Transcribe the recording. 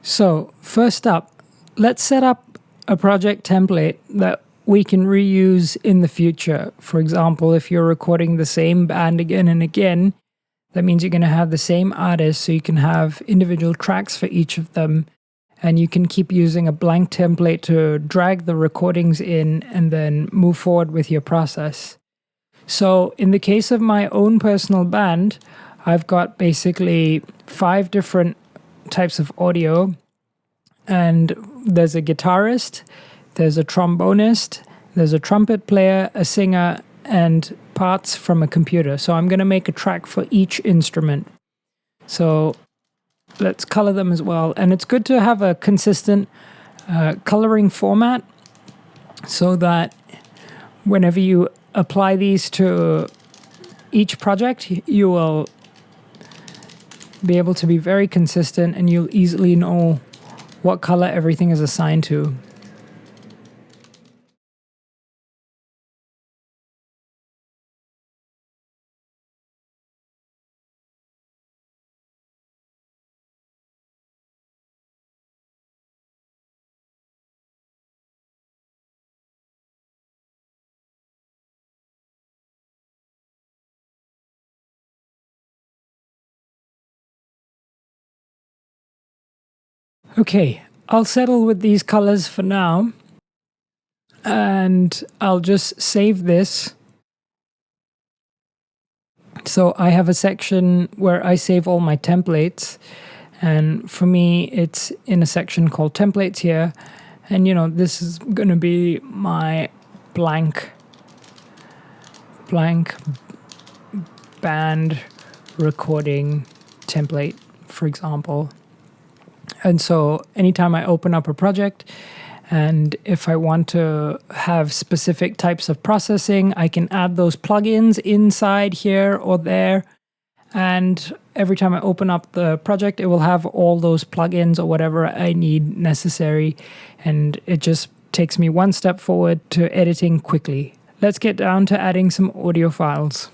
So first up, let's set up a project template that we can reuse in the future. For example, if you're recording the same band again and again, that means you're going to have the same artist, so you can have individual tracks for each of them, and you can keep using a blank template to drag the recordings in and then move forward with your process. So in the case of my own personal band, I've got basically 5 different types of audio, and there's a guitarist, there's a trombonist, there's a trumpet player, a singer, and parts from a computer. So I'm going to make a track for each instrument. So let's color them as well. And it's good to have a consistent coloring format so that whenever you apply these to each project, you will be able to be very consistent and you'll easily know what color everything is assigned to. Okay, I'll settle with these colors for now, and I'll just save this. So I have a section where I save all my templates, and for me it's in a section called templates here, and you know, this is going to be my blank band recording template, for example. And so anytime I open up a project, and if I want to have specific types of processing, I can add those plugins inside here or there. And every time I open up the project, it will have all those plugins or whatever I need necessary. And it just takes me one step forward to editing quickly. Let's get down to adding some audio files.